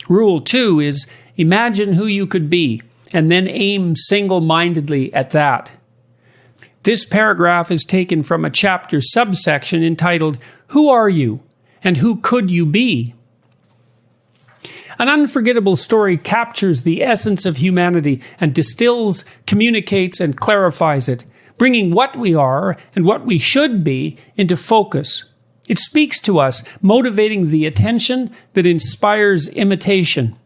Rule 2 is imagine who you could be, and then aim single-mindedly at that. This paragraph is taken from a chapter subsection entitled, Who Are You? And Who Could You Be? An unforgettable story captures the essence of humanity and distills, communicates, and clarifies it, bringing what we are and what we should be into focus. It speaks to us, motivating the attention that inspires imitation.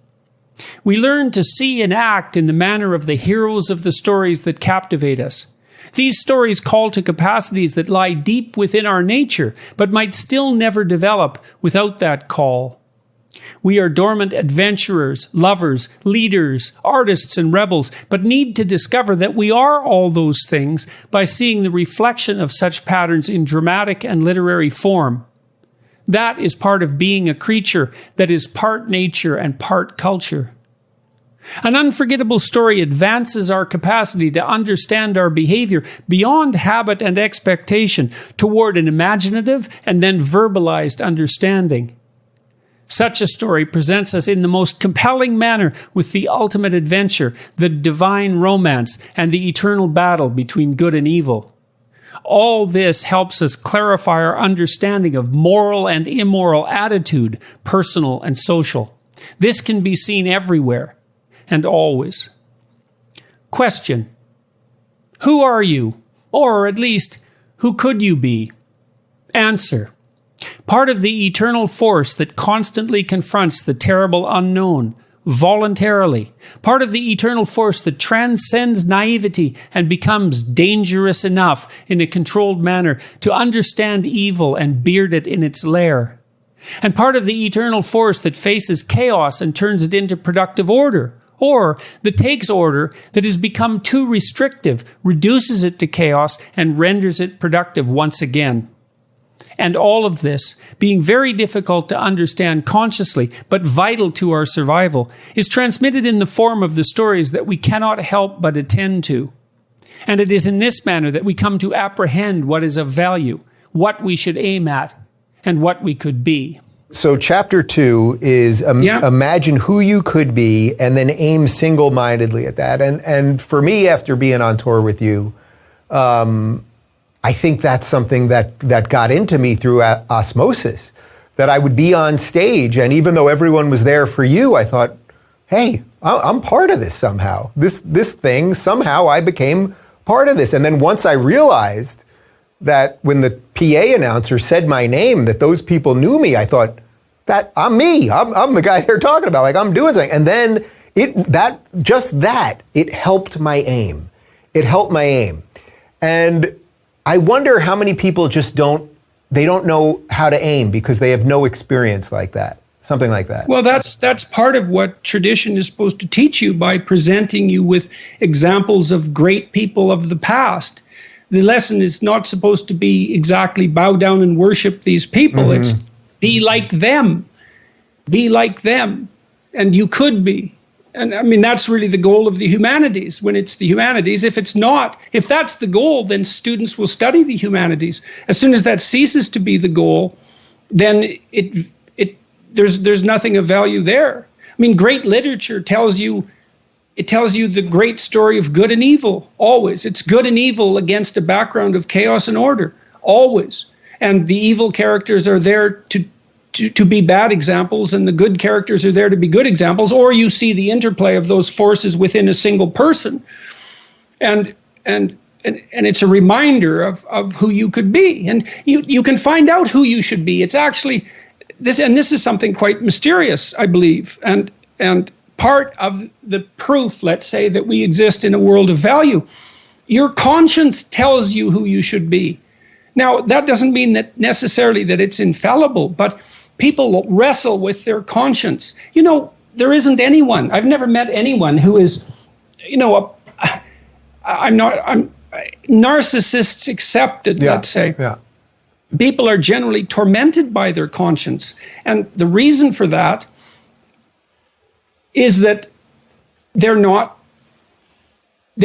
We learn to see and act in the manner of the heroes of the stories that captivate us. These stories call to capacities that lie deep within our nature, but might still never develop without that call. We are dormant adventurers, lovers, leaders, artists, and rebels, but need to discover that we are all those things by seeing the reflection of such patterns in dramatic and literary form. That is part of being a creature that is part nature and part culture. An unforgettable story advances our capacity to understand our behavior beyond habit and expectation toward an imaginative and then verbalized understanding. Such a story presents us in the most compelling manner with the ultimate adventure, the divine romance, and the eternal battle between good and evil. All this helps us clarify our understanding of moral and immoral attitude, personal and social. This can be seen everywhere and always. Question: who are you? Or at least, who could you be? Answer: part of the eternal force that constantly confronts the terrible unknown, voluntarily. Part of the eternal force that transcends naivety and becomes dangerous enough in a controlled manner to understand evil and beard it in its lair. And part of the eternal force that faces chaos and turns it into productive order. Or that takes order that has become too restrictive, reduces it to chaos, and renders it productive once again. And all of this, being very difficult to understand consciously, but vital to our survival, is transmitted in the form of the stories that we cannot help but attend to. And it is in this manner that we come to apprehend what is of value, what we should aim at, and what we could be. So chapter 2 is imagine who you could be and then aim single-mindedly at that. And for me, after being on tour with you, I think that's something that got into me through osmosis, that I would be on stage, and even though everyone was there for you, I thought, hey, I'm part of this somehow. This thing, somehow I became part of this. And then once I realized that when the PA announcer said my name, that those people knew me, I thought, that I'm me. I'm the guy they're talking about. Like, I'm doing something. And then it helped my aim. It helped my aim. And I wonder how many people just don't know how to aim because they have no experience like that. Something like that. Well, that's part of what tradition is supposed to teach you by presenting you with examples of great people of the past. The lesson is not supposed to be exactly bow down and worship these people. Mm-hmm. It's be like them. Be like them. And you could be. And I mean, that's really the goal of the humanities. When it's the humanities, if that's the goal, then students will study the humanities. As soon as that ceases to be the goal, then there's nothing of value there. I mean, great literature tells you the great story of good and evil, always. It's good and evil against a background of chaos and order, always. And the evil characters are there to be bad examples, and the good characters are there to be good examples, or you see the interplay of those forces within a single person. And it's a reminder of who you could be. And you can find out who you should be. It's actually this is something quite mysterious, I believe. And part of the proof, let's say, that we exist in a world of value. Your conscience tells you who you should be. Now, that doesn't mean that necessarily that it's infallible, but people wrestle with their conscience. You know, there isn't anyone, I've never met anyone who is, narcissists accepted, let's say. Yeah. People are generally tormented by their conscience. And the reason for that is that they're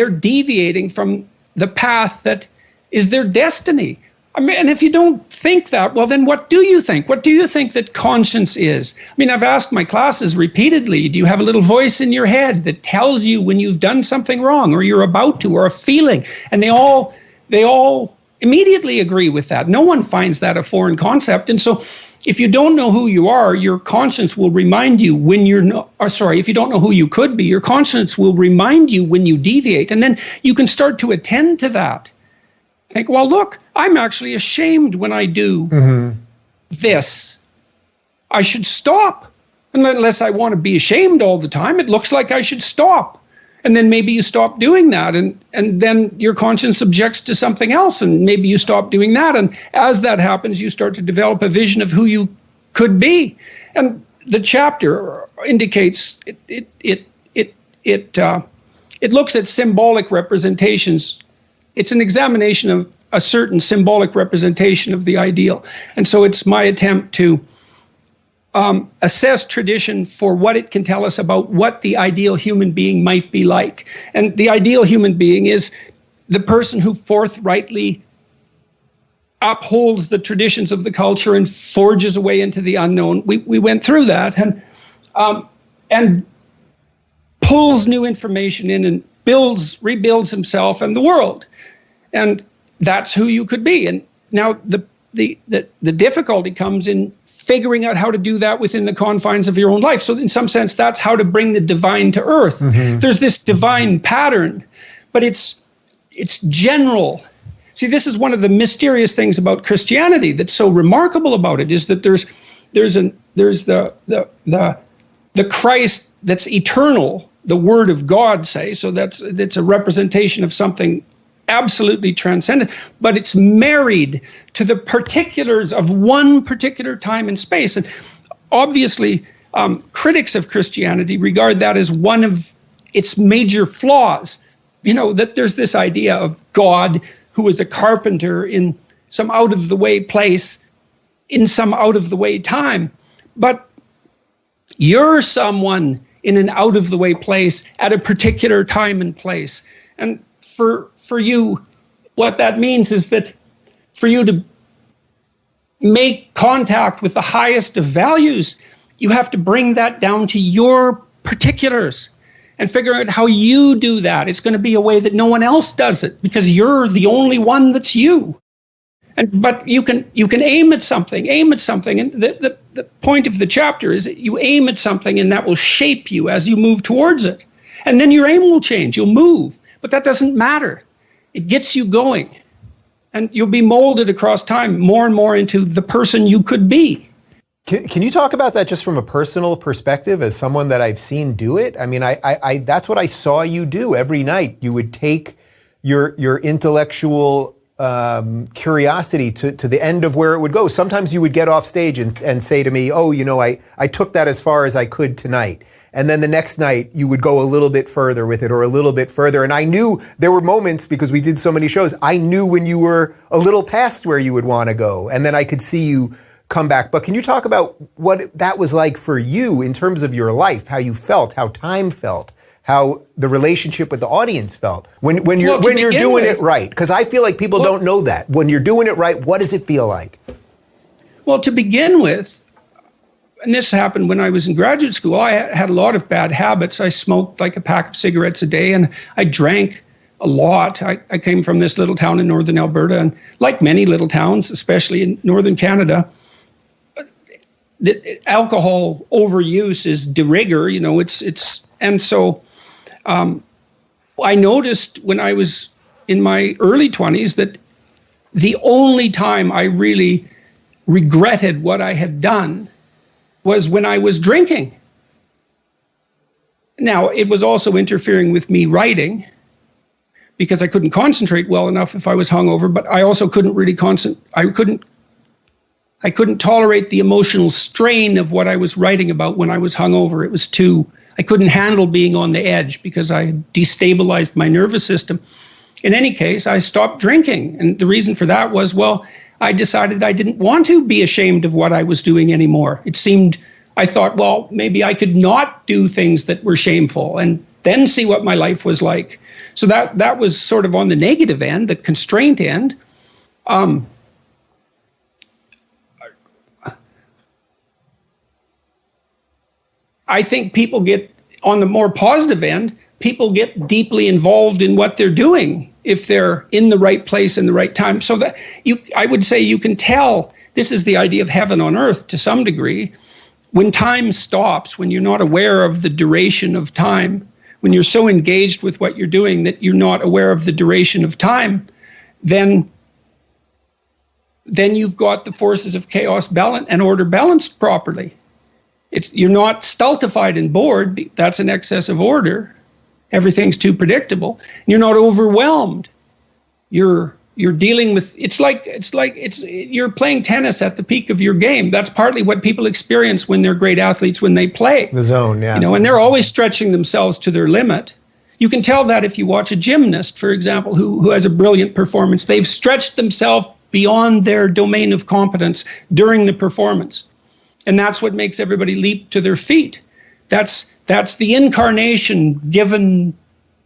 deviating from the path that is their destiny. I mean, and if you don't think that, well, then what do you think? What do you think that conscience is? I mean, I've asked my classes repeatedly, do you have a little voice in your head that tells you when you've done something wrong or you're about to, or a feeling? And they all immediately agree with that. No one finds that a foreign concept. And so if you don't know who you are, your conscience will remind you when you're not, or sorry, if you don't know who you could be, your conscience will remind you when you deviate. And then you can start to attend to that. Think, well, look, I'm actually ashamed when I do this. I should stop. Unless I want to be ashamed all the time, it looks like I should stop. And then maybe you stop doing that, and then your conscience objects to something else, and maybe you stop doing that. And as that happens, you start to develop a vision of who you could be. And the chapter indicates it looks at symbolic representations. It's an examination of a certain symbolic representation of the ideal. And so it's my attempt to assess tradition for what it can tell us about what the ideal human being might be like. And the ideal human being is the person who forthrightly upholds the traditions of the culture and forges a way into the unknown. We went through that, and pulls new information in and rebuilds himself and the world. And that's who you could be. And now the difficulty comes in figuring out how to do that within the confines of your own life. So in some sense, that's how to bring the divine to earth. There's this divine pattern, but it's general. See, this is one of the mysterious things about Christianity that's so remarkable about it, is that there's the Christ that's eternal, the Word of God, say. So it's a representation of something absolutely transcendent, but it's married to the particulars of one particular time and space. And obviously, critics of Christianity regard that as one of its major flaws. You know, that there's this idea of God who is a carpenter in some out-of-the-way place, in some out-of-the-way time. But you're someone in an out-of-the-way place at a particular time and place. And for you, what that means is that for you to make contact with the highest of values, you have to bring that down to your particulars and figure out how you do that. It's going to be a way that no one else does it, because you're the only one that's you. But you can aim at something, and the point of the chapter is that you aim at something, and that will shape you as you move towards it. And then your aim will change, you'll move. But that doesn't matter. It gets you going. And you'll be molded across time more and more into the person you could be. Can you talk about that just from a personal perspective, as someone that I've seen do it? I mean, I that's what I saw you do every night. You would take your intellectual curiosity to the end of where it would go. Sometimes you would get off stage and say to me, oh, you know, I took that as far as I could tonight. And then the next night you would go a little bit further with it, or a little bit further. And I knew there were moments, because we did so many shows, I knew when you were a little past where you would want to go. And then I could see you come back. But can you talk about what that was like for you in terms of your life, how you felt, how time felt, how the relationship with the audience felt when you're doing it right? Because I feel like people don't know that. When you're doing it right, what does it feel like? Well, to begin with, and this happened when I was in graduate school, I had a lot of bad habits. I smoked like a pack of cigarettes a day, and I drank a lot. I came from this little town in northern Alberta, and like many little towns, especially in northern Canada, the alcohol overuse is de rigueur. You know, and so I noticed when I was in my early 20s that the only time I really regretted what I had done was when I was drinking. Now, it was also interfering with me writing, because I couldn't concentrate well enough if I was hungover, but I also couldn't really I couldn't tolerate the emotional strain of what I was writing about when I was hungover. It was I couldn't handle being on the edge, because I had destabilized my nervous system. In any case, I stopped drinking. And the reason for that was, well, I decided I didn't want to be ashamed of what I was doing anymore. I thought, well, maybe I could not do things that were shameful and then see what my life was like. So that was sort of on the negative end, the constraint end. I think people get, on the more positive end, people get deeply involved in what they're doing if they're in the right place in the right time. So that I would say you can tell, this is the idea of heaven on earth to some degree. When time stops, when you're not aware of the duration of time, when you're so engaged with what you're doing that you're not aware of the duration of time, then you've got the forces of chaos and order balanced properly. You're not stultified and bored. That's an excess of order. Everything's too predictable. You're not overwhelmed. You're dealing with, it's like you're playing tennis at the peak of your game. That's partly what people experience when they're great athletes, when they play. The zone, yeah. And they're always stretching themselves to their limit. You can tell that if you watch a gymnast, for example, who has a brilliant performance. They've stretched themselves beyond their domain of competence during the performance. And that's what makes everybody leap to their feet. That's the incarnation given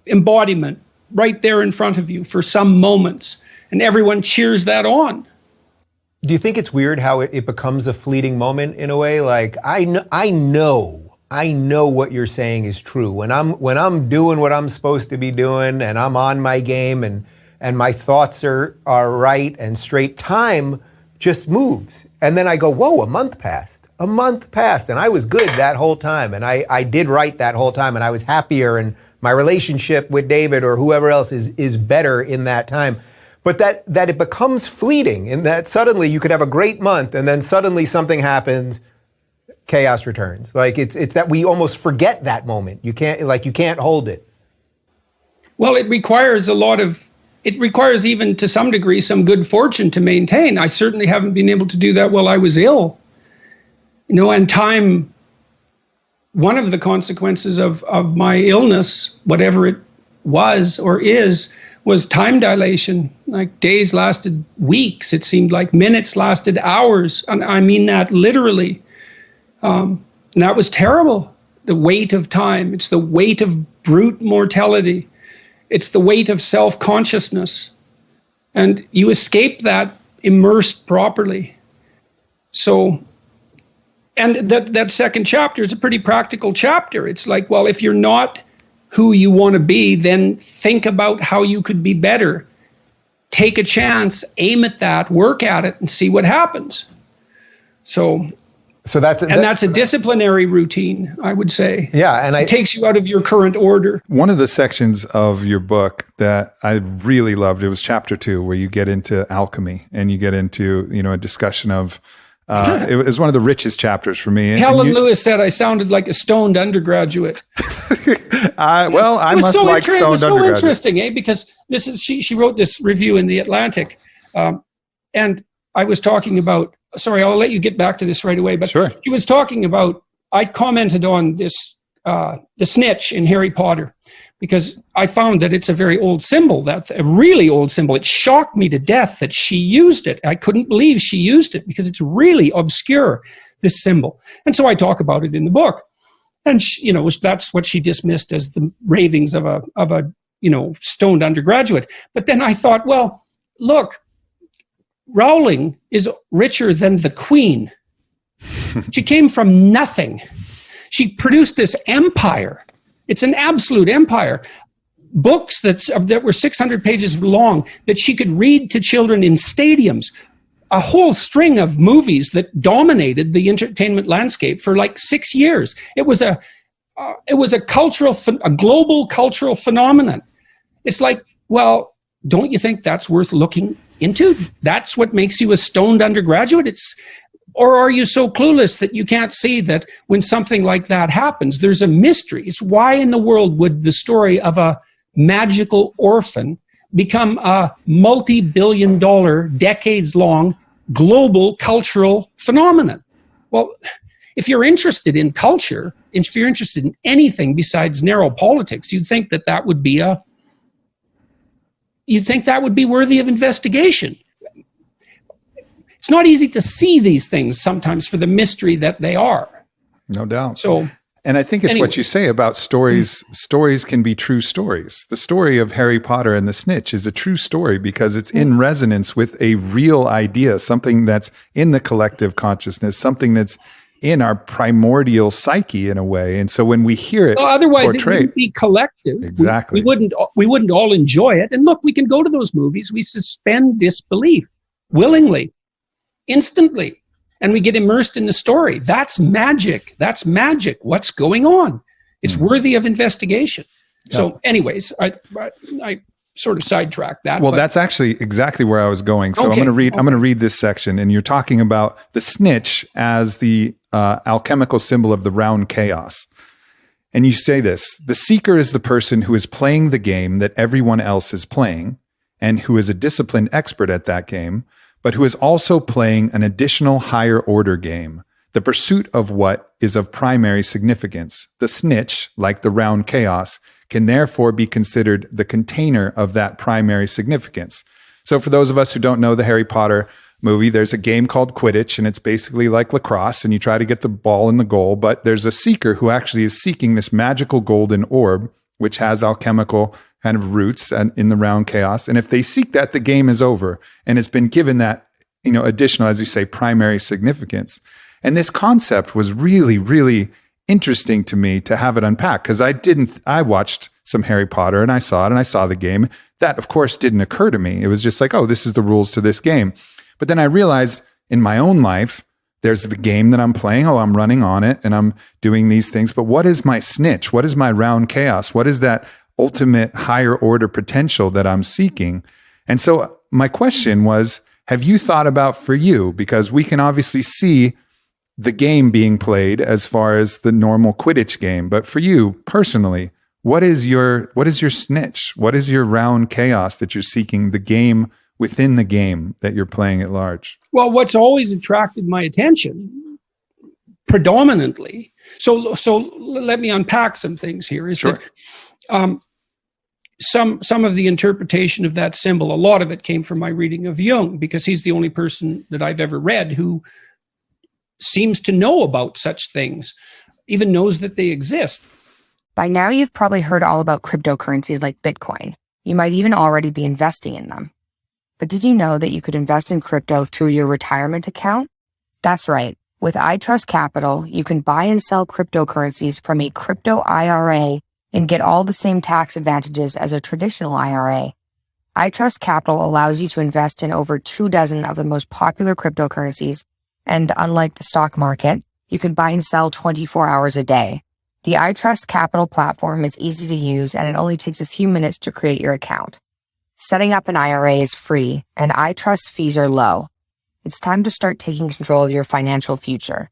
embodiment right there in front of you for some moments. And everyone cheers that on. Do you think it's weird how it becomes a fleeting moment in a way? Like, I know what you're saying is true. When I'm doing what I'm supposed to be doing and I'm on my game and my thoughts are right and straight, time just moves. And then I go, whoa, a month passed, and I was good that whole time, and I did right that whole time, and I was happier, and my relationship with David or whoever else is better in that time. But that it becomes fleeting, in that suddenly you could have a great month, and then suddenly something happens, chaos returns. Like it's that we almost forget that moment. You can't hold it. Well, it requires even to some degree some good fortune to maintain. I certainly haven't been able to do that while I was ill. And time, one of the consequences of my illness, whatever it was or is, was time dilation. Like days lasted weeks. It seemed like minutes lasted hours. And I mean that literally. And that was terrible. The weight of time. It's the weight of brute mortality. It's the weight of self-consciousness. And you escape that immersed properly. So, and that second chapter is a pretty practical chapter. It's like, well, if you're not who you want to be, then think about how you could be better. Take a chance, aim at that, work at it, and see what happens. So that's a disciplinary routine, I would say. Yeah, and it takes you out of your current order. One of the sections of your book that I really loved, it was chapter 2, where you get into alchemy and you get into a discussion of. It was one of the richest chapters for me. Helen Lewis said I sounded like a stoned undergraduate. I must like stoned undergraduates. It was so interesting, because this is she wrote this review in The Atlantic, and I was talking about. Sorry, I'll let you get back to this right away. But sure. She was talking about. I commented on this the Snitch in Harry Potter, because I found that it's a very old symbol. That's a really old symbol. It shocked me to death that she used it. I couldn't believe she used it because it's really obscure, this symbol. And so I talk about it in the book. And that's what she dismissed as the ravings of a stoned undergraduate. But then I thought, well, look, Rowling is richer than the Queen. She came from nothing. She produced this empire. It's an absolute empire. Books that were 600 pages long that she could read to children in stadiums. A whole string of movies that dominated the entertainment landscape for like 6 years. It was a global cultural phenomenon. It's like, well, don't you think that's worth looking into? That's what makes you a stoned undergraduate? Or are you so clueless that you can't see that when something like that happens, there's a mystery? It's why in the world would the story of a magical orphan become a multi-billion-dollar, decades-long global cultural phenomenon? Well, if you're interested in culture, if you're interested in anything besides narrow politics, you'd think that would be worthy of investigation. It's not easy to see these things sometimes for the mystery that they are. No doubt. So, and I think it's what you say about stories. Stories can be true stories. The story of Harry Potter and the Snitch is a true story because it's in resonance with a real idea, something that's in the collective consciousness, something that's in our primordial psyche in a way. And so when we hear it otherwise portrayed, it wouldn't be collective. Exactly. We wouldn't all enjoy it. And look, we can go to those movies. We suspend disbelief willingly, instantly, and we get immersed in the story. That's magic. That's magic. What's going on? It's worthy of investigation. Yeah. So anyways, I sort of sidetracked that. Well, that's actually exactly where I was going. So I'm going to read this section, and you're talking about the snitch as the alchemical symbol of the round chaos. And you say this: the seeker is the person who is playing the game that everyone else is playing, and who is a disciplined expert at that game, but who is also playing an additional higher order game, the pursuit of what is of primary significance. The snitch, like the round chaos, can therefore be considered the container of that primary significance. So for those of us who don't know the Harry Potter movie, there's a game called Quidditch, and it's basically like lacrosse, and you try to get the ball in the goal, but there's a seeker who actually is seeking this magical golden orb, which has alchemical kind of roots in the round chaos. And if they seek that, the game is over, and it's been given that, additional, as you say, primary significance. And this concept was really, really interesting to me to have it unpacked, because I watched some Harry Potter and I saw it and I saw the game. That, of course, didn't occur to me. It was just like, oh, this is the rules to this game. But then I realized in my own life, there's the game that I'm playing. Oh, I'm running on it and I'm doing these things. But what is my snitch? What is my round chaos? What is that ultimate higher order potential that I'm seeking? And so my question was, have you thought about for you? Because we can obviously see the game being played as far as the normal Quidditch game. But for you personally, what is your snitch? What is your round chaos that you're seeking, the game within the game that you're playing at large? Well, what's always attracted my attention predominantly. So let me unpack some things here. Is sure. That some of the interpretation of that symbol, a lot of it came from my reading of Jung, because he's the only person that I've ever read who seems to know about such things, even knows that they exist. By now, you've probably heard all about cryptocurrencies like Bitcoin. You might even already be investing in them. But did you know that you could invest in crypto through your retirement account? That's right. With iTrust Capital, you can buy and sell cryptocurrencies from a crypto IRA and get all the same tax advantages as a traditional IRA. iTrust Capital allows you to invest in over 24 of the most popular cryptocurrencies. And unlike the stock market, you can buy and sell 24 hours a day. The iTrust Capital platform is easy to use, and it only takes a few minutes to create your account. Setting up an IRA is free, and iTrust fees are low. It's time to start taking control of your financial future.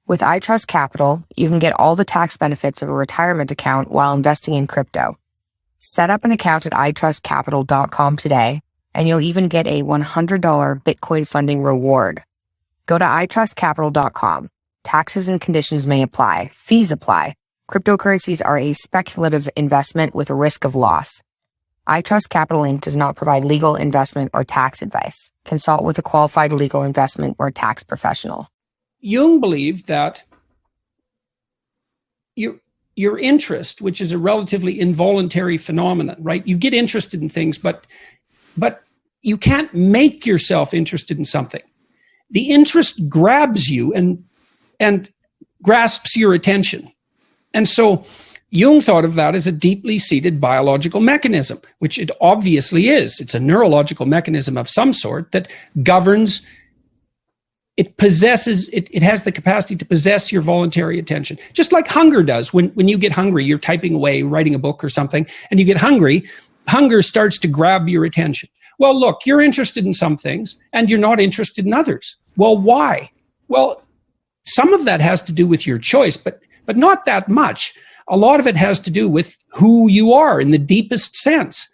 With iTrust Capital, you can get all the tax benefits of a retirement account while investing in crypto. Set up an account at itrustcapital.com today, and you'll even get a $100 Bitcoin funding reward. Go to itrustcapital.com. Taxes and conditions may apply. Fees apply. Cryptocurrencies are a speculative investment with a risk of loss. iTrust Capital Inc. does not provide legal, investment, or tax advice. Consult with a qualified legal investment or tax professional. Jung believed that your interest, which is a relatively involuntary phenomenon, right? You get interested in things, but you can't make yourself interested in something. The interest grabs you and grasps your attention. And so Jung thought of that as a deeply seated biological mechanism, which it obviously is. It's a neurological mechanism of some sort that governs, it has the capacity to possess your voluntary attention, just like hunger does. When you get hungry, you're typing away, writing a book or something, and you get hungry, hunger starts to grab your attention. Well, look, you're interested in some things and you're not interested in others. Well, why? Well, some of that has to do with your choice, but not that much. A lot of it has to do with who you are in the deepest sense.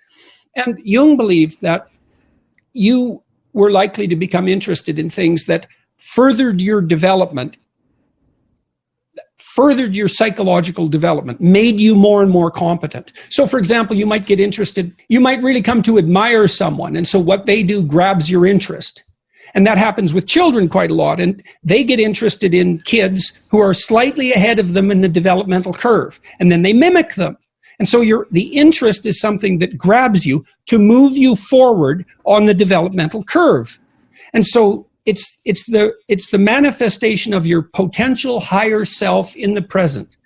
And Jung believed that you were likely to become interested in things that furthered your development, furthered your psychological development, made you more and more competent. So, for example, you might get interested, you might really come to admire someone, and so what they do grabs your interest. And that happens with children quite a lot, and they get interested in kids who are slightly ahead of them in the developmental curve, and then they mimic them. And so the interest is something that grabs you to move you forward on the developmental curve. And so it's the manifestation of your potential higher self in the present.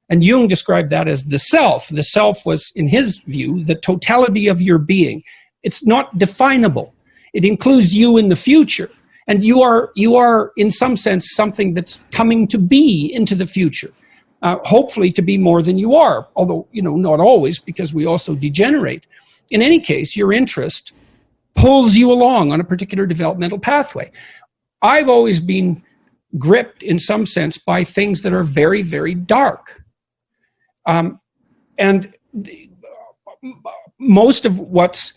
And Jung described that as the self. The self was, in his view, the totality of your being. It's not definable. It includes you in the future. And you are, in some sense, something that's coming to be into the future. Hopefully to be more than you are, although, not always, because we also degenerate. In any case, your interest pulls you along on a particular developmental pathway. I've always been gripped, in some sense, by things that are very, very dark. And most of what's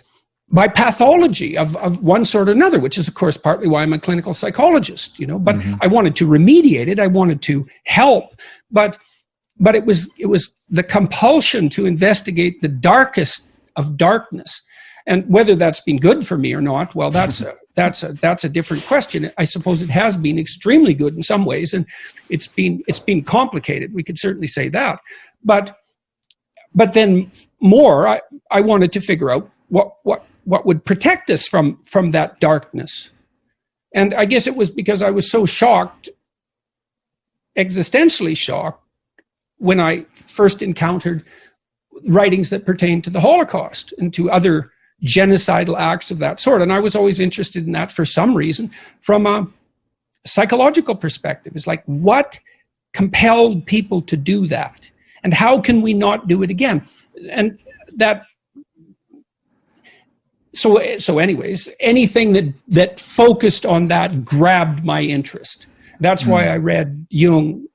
by pathology of one sort or another, which is, of course, partly why I'm a clinical psychologist, but I wanted to remediate it. I wanted to help, but it was the compulsion to investigate the darkest of darkness. And whether that's been good for me or not, well, that's a different question. I suppose it has been extremely good in some ways, and it's been complicated. We could certainly say that. But then more, I wanted to figure out what would protect us from that darkness. And I guess it was because I was so shocked, existentially shocked, when I first encountered writings that pertain to the Holocaust and to other genocidal acts of that sort. And I was always interested in that for some reason from a psychological perspective. It's like, what compelled people to do that? And how can we not do it again? And that, so anyways, anything that focused on that grabbed my interest. That's why I read Jung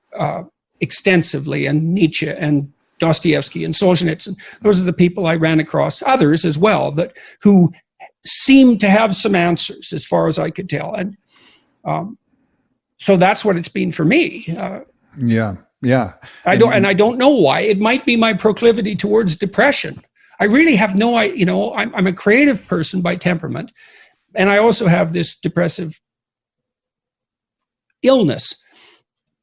extensively, and Nietzsche and Dostoevsky and Solzhenitsyn. Those are the people I ran across, others as well, who seemed to have some answers as far as I could tell. And so that's what it's been for me. Yeah. I don't know why. It might be my proclivity towards depression. I really have no idea. I'm a creative person by temperament, and I also have this depressive illness.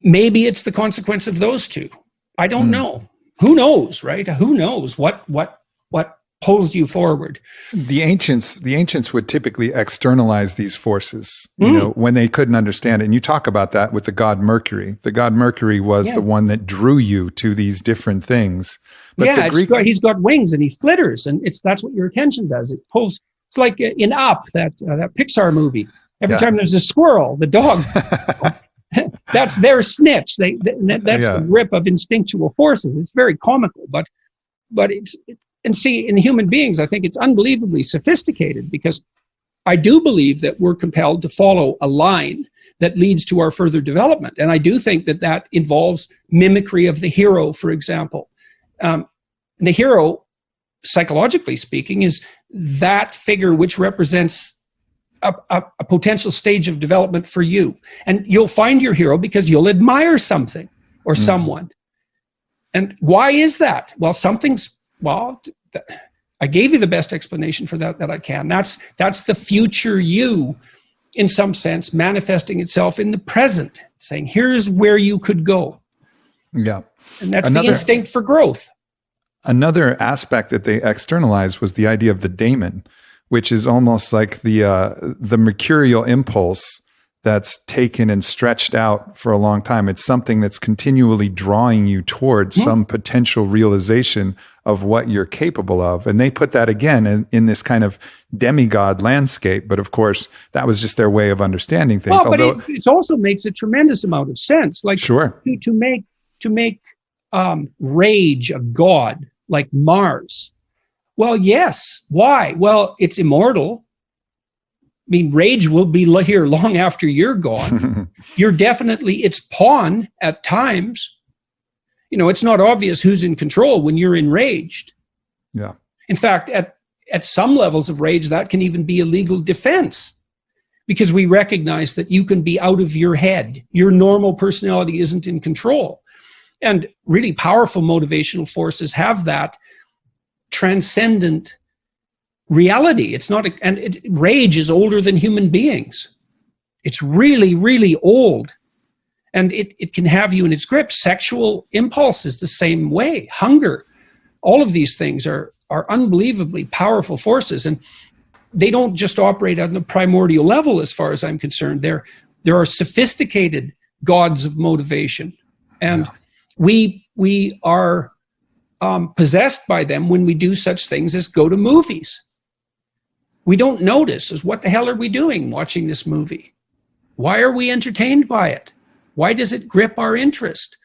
Maybe it's the consequence of those two. I don't know. Who knows, right? Who knows what pulls you forward? The ancients would typically externalize these forces, when they couldn't understand it. And you talk about that with the god Mercury. The god Mercury was the one that drew you to these different things. But he's got wings and he flitters, and that's what your attention does. It pulls. It's like in Up, that Pixar movie. Every time there's a squirrel, the dog. That's their Snitch. That's the grip of instinctual forces. It's very comical, but and see, in human beings, I think it's unbelievably sophisticated, because I do believe that we're compelled to follow a line that leads to our further development. And I do think that involves mimicry of the hero, for example. The hero, psychologically speaking, is that figure which represents a potential stage of development for you. And you'll find your hero because you'll admire something or someone. And why is that? Well, I gave you the best explanation for that I can. That's the future you, in some sense, manifesting itself in the present, saying, here's where you could go. Yeah. And that's the instinct for growth. Another aspect that they externalized was the idea of the Daemon, which is almost like the mercurial impulse that's taken and stretched out for a long time. It's something that's continually drawing you towards some potential realization of what you're capable of. And they put that again in this kind of demigod landscape. But of course, that was just their way of understanding things. Well, but it also makes a tremendous amount of sense. Like, sure. to make rage a god like Mars. Well, yes. Why? Well, it's immortal. I mean, rage will be here long after you're gone. You're definitely its pawn at times. It's not obvious who's in control when you're enraged. Yeah. In fact, at some levels of rage, that can even be a legal defense, because we recognize that you can be out of your head. Your normal personality isn't in control. And really powerful motivational forces have that transcendent reality. It's not, rage is older than human beings. It's really, really old. And it can have you in its grip. Sexual impulses the same way. Hunger. All of these things are unbelievably powerful forces. And they don't just operate on the primordial level, as far as I'm concerned. There are sophisticated gods of motivation, and we are possessed by them when we do such things as go to movies. We don't notice as what the hell are we doing watching this movie? Why are we entertained by it? Why does it grip our interest?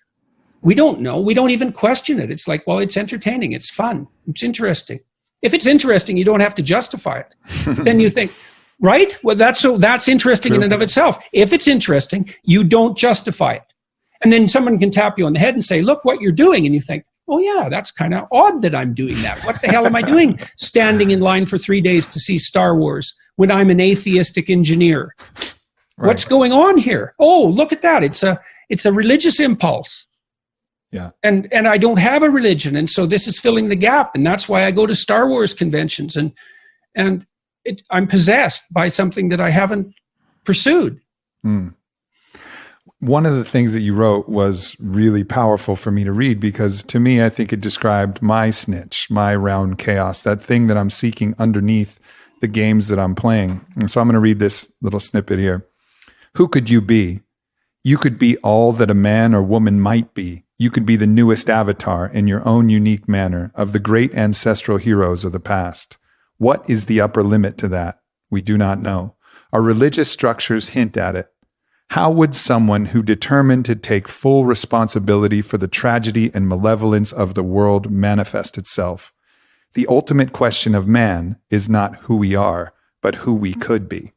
We don't know. We don't even question it. It's like, well, it's entertaining. It's fun. It's interesting. If it's interesting, you don't have to justify it. Then you think, right? Well, that's interesting in and of itself. If it's interesting, you don't justify it. And then someone can tap you on the head and say, look what you're doing. And you think, oh yeah, that's kind of odd that I'm doing that. What the hell am I doing standing in line for 3 days to see Star Wars when I'm an atheistic engineer? Right. What's going on here? Oh, look at that. It's a religious impulse. Yeah. And I don't have a religion. And so this is filling the gap. And that's why I go to Star Wars conventions. And I'm possessed by something that I haven't pursued. Mm. One of the things that you wrote was really powerful for me to read, because to me, I think it described my snitch, my round chaos, that thing that I'm seeking underneath the games that I'm playing. And so I'm going to read this little snippet here. Who could you be? You could be all that a man or woman might be. You could be the newest avatar in your own unique manner of the great ancestral heroes of the past. What is the upper limit to that? We do not know. Our religious structures hint at it. How would someone who determined to take full responsibility for the tragedy and malevolence of the world manifest itself? The ultimate question of man is not who we are, but who we could be.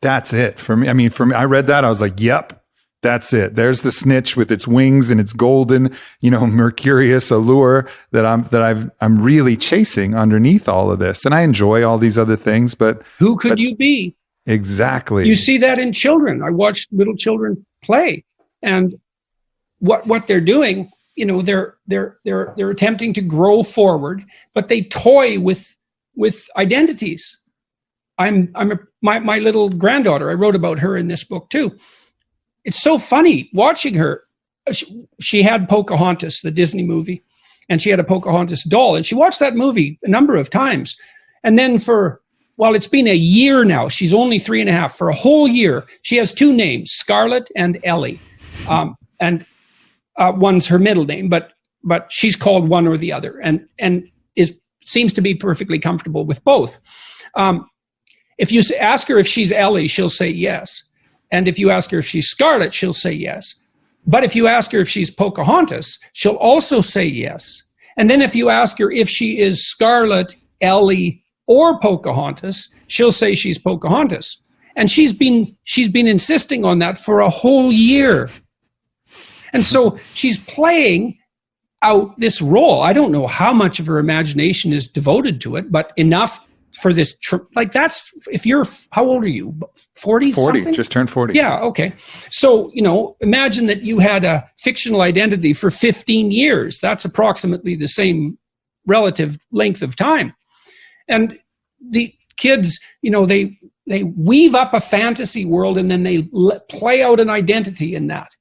That's it for me. I mean, for me, I read that. I was like, yep, that's it. There's the snitch with its wings and its golden, mercurious allure that I'm really chasing underneath all of this. And I enjoy all these other things, but who could you be? Exactly. You see that in children. I watch little children play, and what they're doing, they're attempting to grow forward, but they toy with identities. My little granddaughter, I wrote about her in this book too. It's so funny watching her. She had Pocahontas, the Disney movie, and she had a Pocahontas doll, and she watched that movie a number of times. And then it's been a year now. She's only 3.5. For a whole year, she has two names, Scarlett and Ellie. And one's her middle name, but she's called one or the other, and seems to be perfectly comfortable with both. If you ask her if she's Ellie, she'll say yes. And if you ask her if she's Scarlett, she'll say yes. But if you ask her if she's Pocahontas, she'll also say yes. And then if you ask her if she is Scarlett, Ellie, or Pocahontas, she'll say she's Pocahontas. And she's been insisting on that for a whole year. And so she's playing out this role. I don't know how much of her imagination is devoted to it, but enough for this that's, if you're, how old are you? 40 something? Just turned 40. Yeah, okay. So, imagine that you had a fictional identity for 15 years. That's approximately the same relative length of time. And the kids, they weave up a fantasy world, and then they play out an identity in that.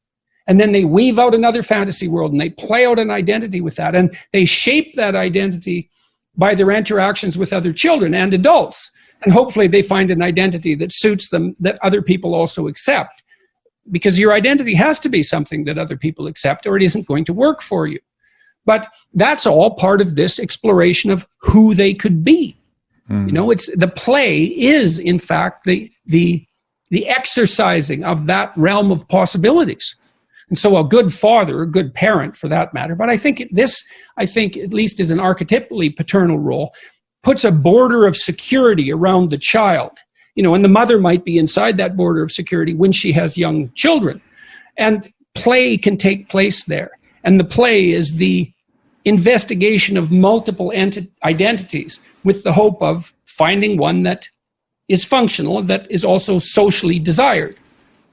And then they weave out another fantasy world, and they play out an identity with that. And they shape that identity by their interactions with other children and adults. And hopefully they find an identity that suits them, that other people also accept. Because your identity has to be something that other people accept, or it isn't going to work for you. But that's all part of this exploration of who they could be. It's the play is, in fact, the exercising of that realm of possibilities. And so a good father, a good parent for that matter, but I think at least is an archetypally paternal role, puts a border of security around the child, and the mother might be inside that border of security when she has young children. And play can take place there. And the play is the investigation of multiple identities with the hope of finding one that is functional, that is also socially desired,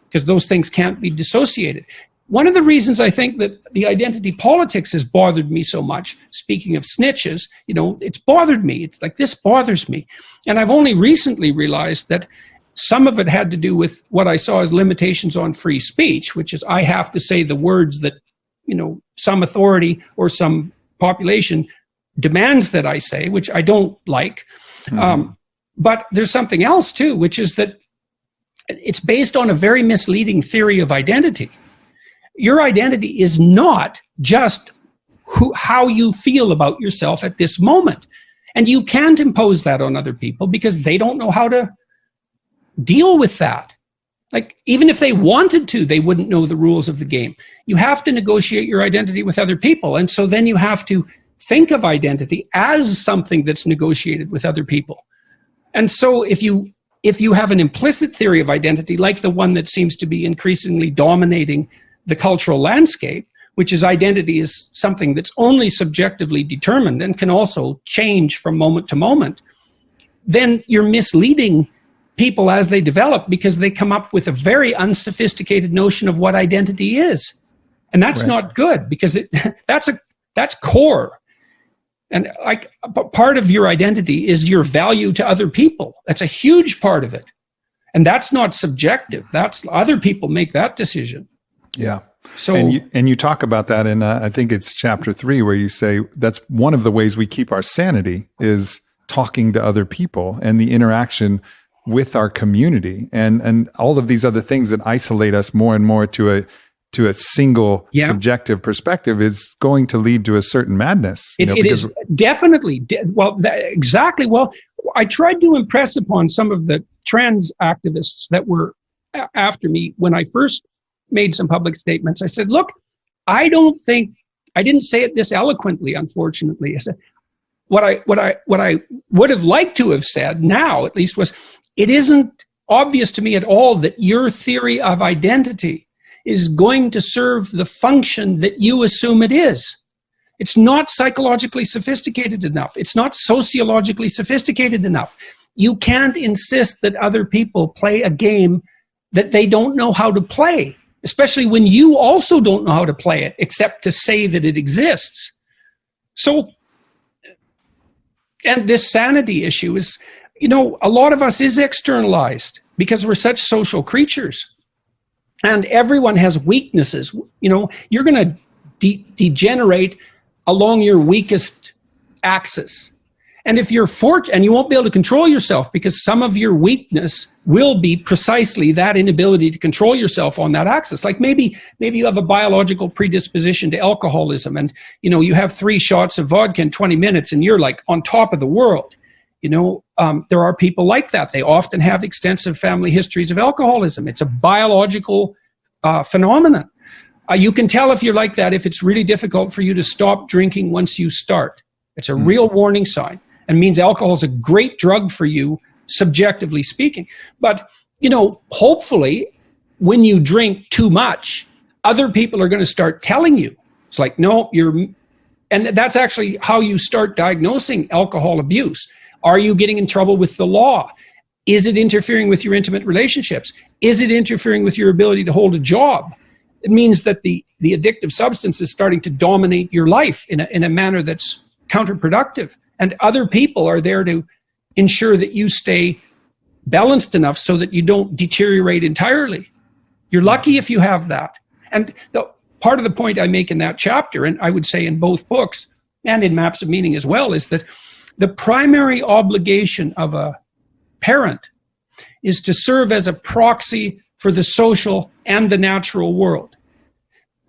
because those things can't be dissociated. One of the reasons I think that the identity politics has bothered me so much, speaking of snitches, it's bothered me. It's like, this bothers me. And I've only recently realized that some of it had to do with what I saw as limitations on free speech, which is I have to say the words that, some authority or some population demands that I say, which I don't like. But there's something else too, which is that it's based on a very misleading theory of identity. Your identity is not just how you feel about yourself at this moment. And you can't impose that on other people because they don't know how to deal with that. Like, even if they wanted to, they wouldn't know the rules of the game. You have to negotiate your identity with other people. And so then you have to think of identity as something that's negotiated with other people. And so if you have an implicit theory of identity, like the one that seems to be increasingly dominating the cultural landscape, which is identity is something that's only subjectively determined and can also change from moment to moment, then you're misleading people as they develop because they come up with a very unsophisticated notion of what identity is. And that's not good because that's core. And like part of your identity is your value to other people. That's a huge part of it. And that's not subjective. That's other people make that decision. Yeah. So, and you talk about that in, I think it's chapter 3, where you say that's one of the ways we keep our sanity is talking to other people and the interaction with our community and all of these other things that isolate us more and more to a single subjective perspective is going to lead to a certain madness. It is definitely, exactly. Well, I tried to impress upon some of the trans activists that were after me when I first made some public statements. I said, look, I didn't say it this eloquently, unfortunately. I said, what I would have liked to have said now, at least, was it isn't obvious to me at all that your theory of identity is going to serve the function that you assume it is. It's not psychologically sophisticated enough. It's not sociologically sophisticated enough. You can't insist that other people play a game that they don't know how to play, especially when you also don't know how to play it, except to say that it exists. So, and this sanity issue is, a lot of us is externalized because we're such social creatures. And everyone has weaknesses. You're going to degenerate along your weakest axis. And if you're and you won't be able to control yourself because some of your weakness will be precisely that inability to control yourself on that axis. Like maybe you have a biological predisposition to alcoholism and, you have 3 shots of vodka in 20 minutes and you're like on top of the world. There are people like that. They often have extensive family histories of alcoholism. It's a biological phenomenon. You can tell if you're like that if it's really difficult for you to stop drinking once you start. It's a real warning sign and means alcohol is a great drug for you, subjectively speaking. But, hopefully when you drink too much, other people are going to start telling you. It's like, no, and that's actually how you start diagnosing alcohol abuse. Are you getting in trouble with the law? Is it interfering with your intimate relationships? Is it interfering with your ability to hold a job? It means that the addictive substance is starting to dominate your life in a manner that's counterproductive. And other people are there to ensure that you stay balanced enough so that you don't deteriorate entirely. You're lucky if you have that. And part of the point I make in that chapter, and I would say in both books and in Maps of Meaning as well, is that the primary obligation of a parent is to serve as a proxy for the social and the natural world.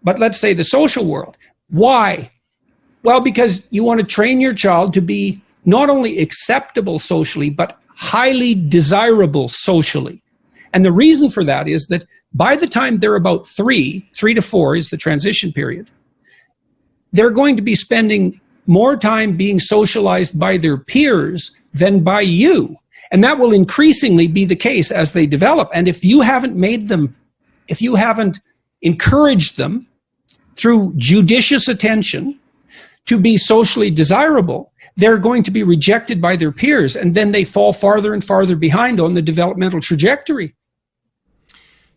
But let's say the social world. Why? Well, because you want to train your child to be not only acceptable socially, but highly desirable socially. And the reason for that is that by the time they're about 3 to 4 is the transition period, they're going to be spending more time being socialized by their peers than by you. And that will increasingly be the case as they develop. And if you haven't encouraged them through judicious attention to be socially desirable, they're going to be rejected by their peers. And then they fall farther and farther behind on the developmental trajectory.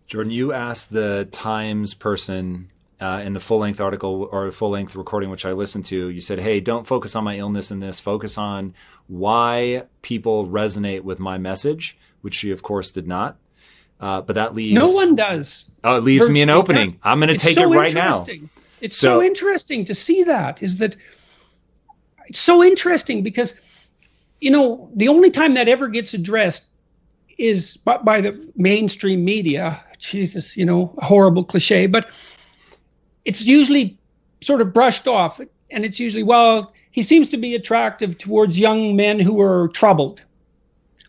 Jordan, you asked the Times person in the full-length article or full-length recording, which I listened to, you said, hey, don't focus on my illness in this. Focus on why people resonate with my message, which she, of course, did not. But that leaves... No one does. Oh, it leaves me an opening. I'm going to take it right now. It's so interesting to see that, is that it's so interesting because, the only time that ever gets addressed is by the mainstream media. Jesus, a horrible cliche, but it's usually sort of brushed off. And it's usually, well, he seems to be attractive towards young men who are troubled.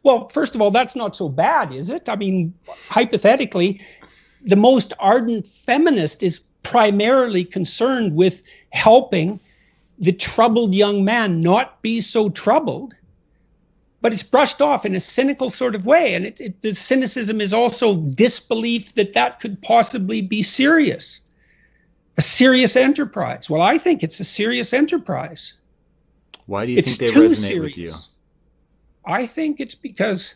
Well, first of all, that's not so bad, is it? I mean, hypothetically, the most ardent feminist is primarily concerned with helping the troubled young man not be so troubled. But it's brushed off in a cynical sort of way. And the cynicism is also disbelief that could possibly be serious. A serious enterprise. Well, I think it's a serious enterprise. Why do you think they resonate with you? I think it's because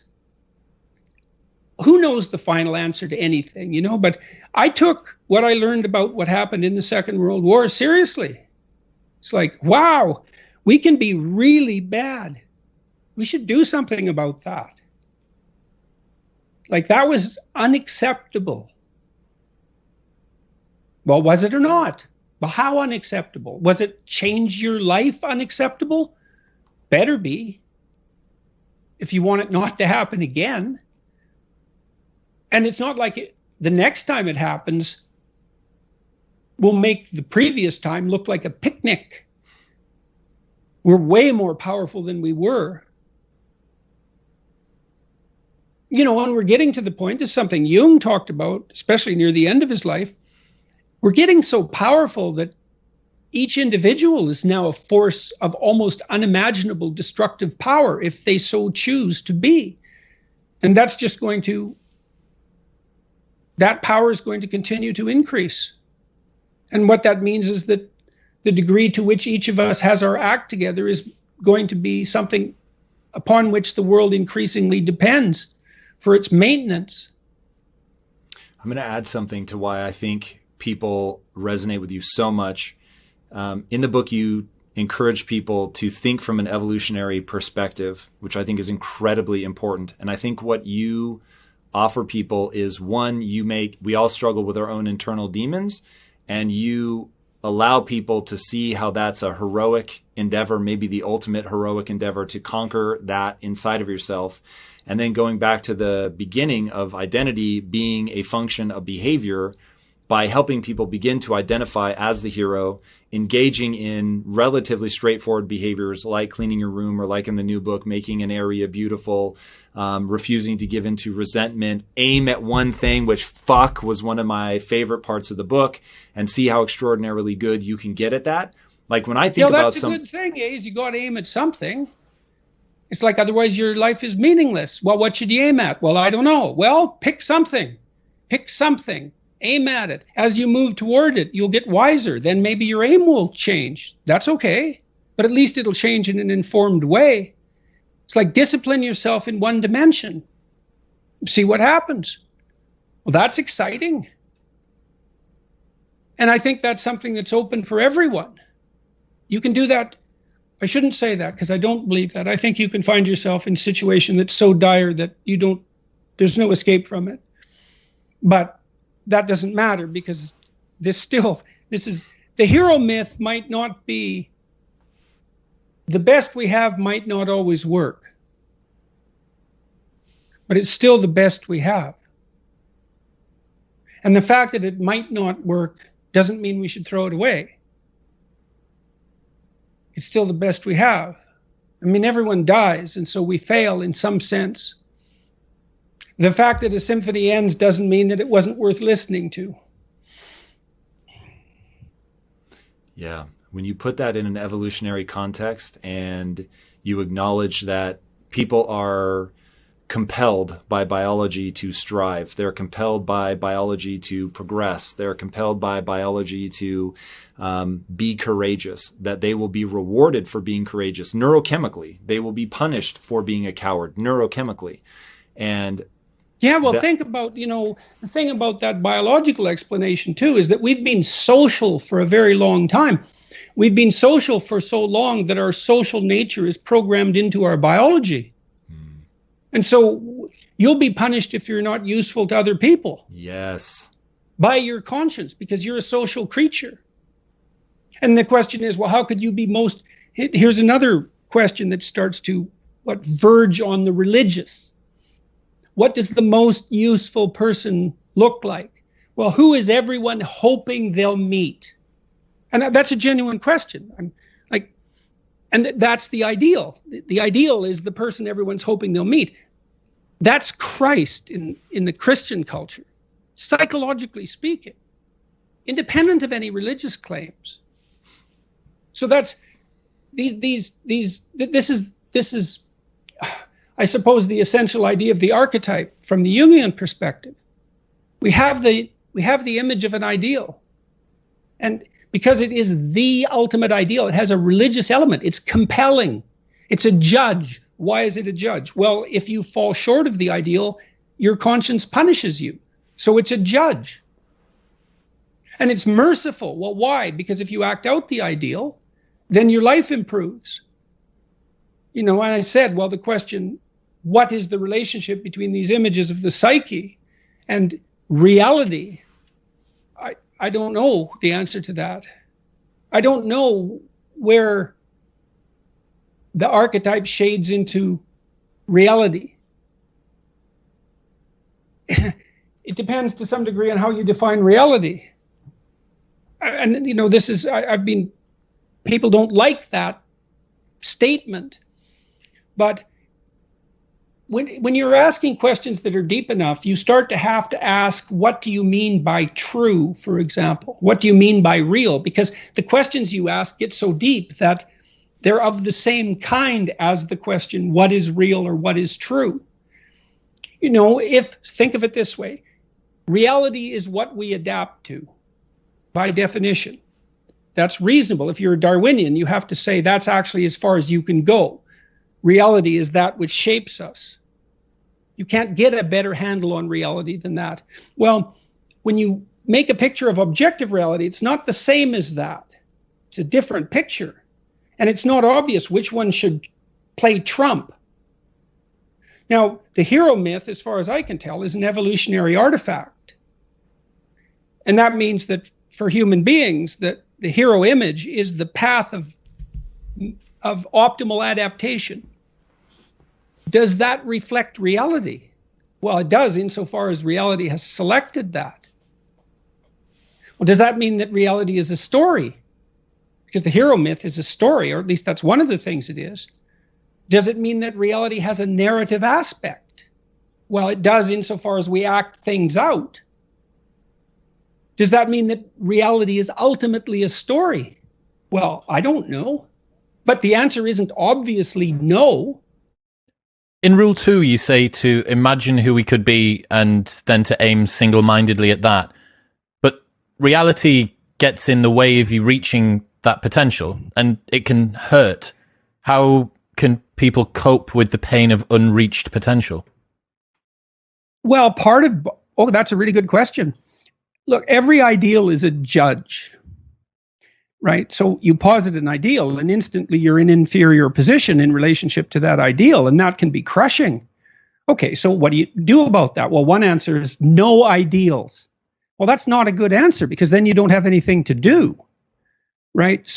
who knows the final answer to anything, but I took what I learned about what happened in the Second World War seriously. It's like, wow, we can be really bad. We should do something about that. Like, that was unacceptable. Well, was it or not? Well, how unacceptable? Was it change your life unacceptable? Better be, if you want it not to happen again. And it's not like the next time it happens will make the previous time look like a picnic. We're way more powerful than we were. And we're getting to the point, this is something Jung talked about, especially near the end of his life. We're getting so powerful that each individual is now a force of almost unimaginable destructive power if they so choose to be. And that power is going to continue to increase. And what that means is that the degree to which each of us has our act together is going to be something upon which the world increasingly depends for its maintenance. I'm going to add something to why I think people resonate with you so much. In the book, you encourage people to think from an evolutionary perspective, which I think is incredibly important. And I think what you offer people is, one, we all struggle with our own internal demons, and you allow people to see how that's a heroic endeavor, maybe the ultimate heroic endeavor, to conquer that inside of yourself. And then going back to the beginning of identity being a function of behavior, by helping people begin to identify as the hero, engaging in relatively straightforward behaviors like cleaning your room, or like in the new book, making an area beautiful, refusing to give into resentment, aim at one thing, which was one of my favorite parts of the book, and see how extraordinarily good you can get at that. Like when I think about that's a good thing, is you got to aim at something. It's like, otherwise your life is meaningless. Well, what should you aim at? Well, I don't know. Well, pick something. Aim at it. As you move toward it, you'll get wiser. Then maybe your aim will change. That's okay. But at least it'll change in an informed way. It's like discipline yourself in one dimension. See what happens. Well, that's exciting. And I think that's something that's open for everyone. You can do that. I shouldn't say that because I don't believe that. I think you can find yourself in a situation that's so dire that there's no escape from it. But that doesn't matter, because the hero myth might not be, the best we have might not always work, but it's still the best we have. And the fact that it might not work doesn't mean we should throw it away. It's still the best we have. I mean, everyone dies, and so we fail in some sense. The fact that a symphony ends doesn't mean that it wasn't worth listening to. Yeah. When you put that in an evolutionary context and you acknowledge that people are compelled by biology to strive, they're compelled by biology to progress, they're compelled by biology to be courageous, that they will be rewarded for being courageous neurochemically. They will be punished for being a coward neurochemically. And yeah, well, think about, the thing about that biological explanation too is that we've been social for a very long time. We've been social for so long that our social nature is programmed into our biology. And so you'll be punished if you're not useful to other people. Yes. By your conscience, because you're a social creature. And the question is, well, how could you be most Here's another question that starts to verge on the religious. What does the most useful person look like? Well, who is everyone hoping they'll meet? And that's a genuine question. And that's the ideal. The ideal is the person everyone's hoping they'll meet. That's Christ in the Christian culture, psychologically speaking, independent of any religious claims. So that's this is, I suppose, the essential idea of the archetype from the Jungian perspective. We have the image of an ideal, and because it is the ultimate ideal, it has a religious element. It's compelling. It's a judge. Why is it a judge? Well, if you fall short of the ideal, your conscience punishes you. So it's a judge. And it's merciful. Well, why? Because if you act out the ideal, then your life improves. And I said, well, the question, what is the relationship between these images of the psyche and reality? I don't know the answer to that. I don't know where the archetype shades into reality. It depends to some degree on how you define reality. And, this is, people don't like that statement. But when you're asking questions that are deep enough, you start to have to ask, what do you mean by true, for example? What do you mean by real? Because the questions you ask get so deep that they're of the same kind as the question, what is real or what is true? Think of it this way, reality is what we adapt to by definition. That's reasonable. If you're a Darwinian, you have to say that's actually as far as you can go. Reality is that which shapes us. You can't get a better handle on reality than that. Well, when you make a picture of objective reality, it's not the same as that. It's a different picture. And it's not obvious which one should play trump. Now, the hero myth, as far as I can tell, is an evolutionary artifact. And that means that for human beings, that the hero image is the path of optimal adaptation. Does that reflect reality? Well, it does insofar as reality has selected that. Well, does that mean that reality is a story? Because the hero myth is a story, or at least that's one of the things it is. Does it mean that reality has a narrative aspect? Well, it does insofar as we act things out. Does that mean that reality is ultimately a story? Well, I don't know. But the answer isn't obviously no. In Rule 2, you say to imagine who we could be and then to aim single-mindedly at that. But reality gets in the way of you reaching that potential, and it can hurt. How can people cope with the pain of unreached potential? Well, that's a really good question. Look, every ideal is a judge, right? So you posit an ideal and instantly you're in inferior position in relationship to that ideal, and that can be crushing. Okay, so what do you do about that? Well, one answer is no ideals. Well, that's not a good answer because then you don't have anything to do, right?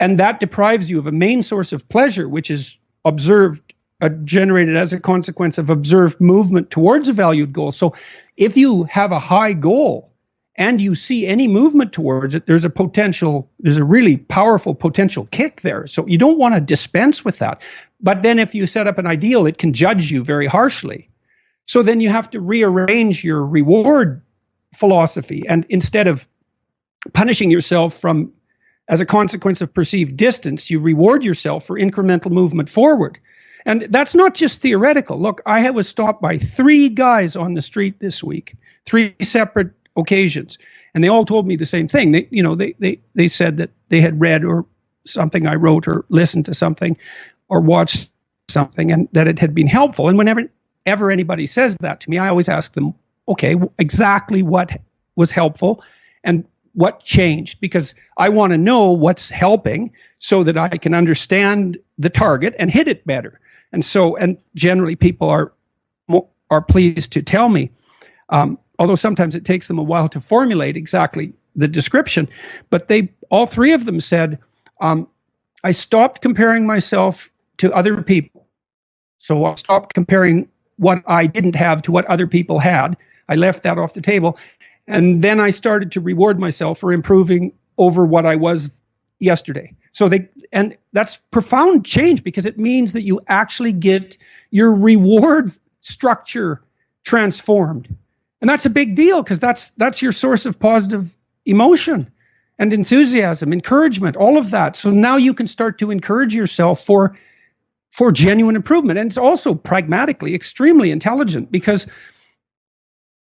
And that deprives you of a main source of pleasure, which is generated as a consequence of observed movement towards a valued goal. So if you have a high goal and you see any movement towards it, there's a really powerful potential kick there. So you don't want to dispense with that. But then if you set up an ideal, it can judge you very harshly. So then you have to rearrange your reward philosophy. And instead of punishing yourself as a consequence of perceived distance, you reward yourself for incremental movement forward. And that's not just theoretical. Look, I was stopped by 3 guys on the street this week, 3 separate occasions, and they all told me the same thing. They said that they had read or something I wrote or listened to something or watched something and that it had been helpful. And whenever anybody says that to me, I always ask them, okay, exactly what was helpful and what changed, because I want to know what's helping so that I can understand the target and hit it better. And generally people are pleased to tell me, although sometimes it takes them a while to formulate exactly the description. But all 3 of them said, I stopped comparing myself to other people. So I stopped comparing what I didn't have to what other people had. I left that off the table. And then I started to reward myself for improving over what I was yesterday. And that's profound change, because it means that you actually get your reward structure transformed. And that's a big deal, because that's your source of positive emotion and enthusiasm, encouragement, all of that. So now you can start to encourage yourself for genuine improvement. And it's also pragmatically extremely intelligent, because